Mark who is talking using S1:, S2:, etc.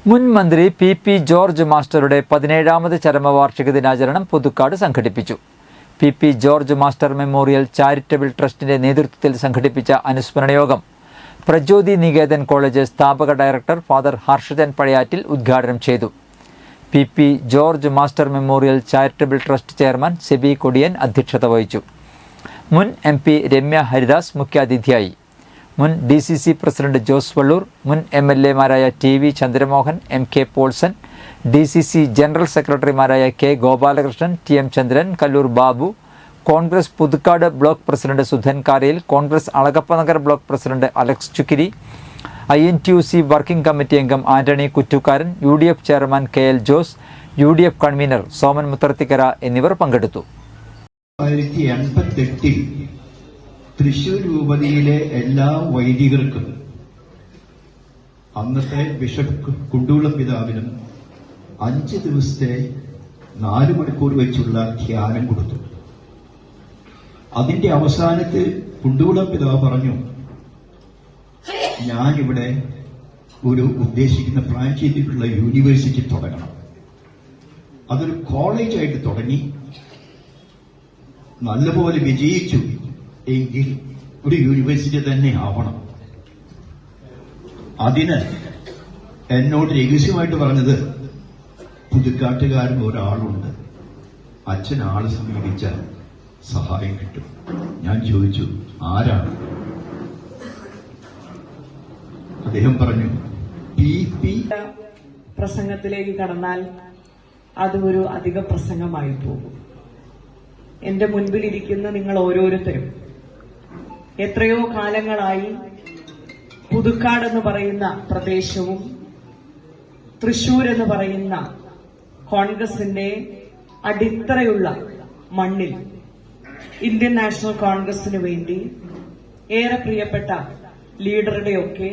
S1: മുൻ മന്ത്രി P George മാസ്റ്ററുടെ 17ാമത് ചരമവാർഷിക ദിനാചരണം പുതുക്കാട് സംഘടിപ്പിച്ചു. P George master memorial charitable ട്രസ്റ്റിന്റെ നേതൃത്വത്തിൽ സംഘടിപ്പിച്ച അനുസ്മരണ യോഗം പ്രജ്യോതി നികേതൻ കോളേജ് സ്ഥാപക ഡയറക്ടർ ഫാദർ ഹർഷജൻ പഴയാറ്റിൽ ഉദ്ഘാടനം ചെയ്തു. P George master memorial charitable trust chairman SEBI Kodiyan അധ്യക്ഷത വഹിച്ചു. മുൻ MP രമ്യ ഹരിദാസ് മുഖ്യാതിഥിയായി. മുൻ DCC പ്രസിഡന്റ് ജോസ് വള്ളൂർ, മുൻ MLA മാരായ TV Chandramohan, MK Paulson, DCC general സെക്രട്ടറിമാരായ K Gopalakrishnan, TM Chandran, Kallur Babu, Congress Puthukkad block president Sudhan Karayil, Congress Alagappanagar block president Alex Chukkiri, INTUC working committee അംഗം Antony Kuttukaran, UDF chairman KL Jose, UDF convener Soman Mutharathikkara എന്നിവർ പങ്കെടുത്തു.
S2: 1988 തൃശൂർ രൂപതയിലെ എല്ലാ വൈദികർക്കും അന്നത്തെ ബിഷപ്പ് കുണ്ടൂളം പിതാവിനും 5 ദിവസത്തെ 4 മണിക്കൂർ വെച്ചുള്ള ധ്യാനം കൊടുത്തു. അതിന്റെ അവസാനത്ത് കുണ്ടൂളം പിതാവ് പറഞ്ഞു, ഞാനിവിടെ ഒരു ഉദ്ദേശിക്കുന്ന പ്ലാൻ ചെയ്തിട്ടുള്ള യൂണിവേഴ്സിറ്റി തുടങ്ങണം. അതൊരു കോളേജായിട്ട് തുടങ്ങി നല്ലപോലെ വിജയിച്ചു എങ്കിൽ ഒരു യൂണിവേഴ്സിറ്റി തന്നെ ആവണം. അതിന് എന്നോട് രഹസ്യമായിട്ട് പറഞ്ഞത്, പുതുക്കാട്ടുകാരൻ ഒരാളുണ്ട്, അച്ഛൻ ആള് സമീപിച്ചാൽ സഹായം കിട്ടും. ഞാൻ ചോദിച്ചു, ആരാണ്? അദ്ദേഹം പറഞ്ഞു, പി.
S3: പ്രസംഗത്തിലേക്ക് കടന്നാൽ അത് ഒരു അധിക പ്രസംഗമായി പോകും. എന്റെ മുൻപിലിരിക്കുന്ന നിങ്ങൾ ഓരോരുത്തരും എത്രയോ കാലങ്ങളായി പുതുക്കാട് എന്ന് പറയുന്ന പ്രദേശവും തൃശൂർ എന്ന് പറയുന്ന കോൺഗ്രസിന്റെ അടിത്തറയുള്ള മണ്ണിൽ ഇന്ത്യൻ നാഷണൽ കോൺഗ്രസിന് വേണ്ടി ഏറെ പ്രിയപ്പെട്ട ലീഡറുടെയൊക്കെ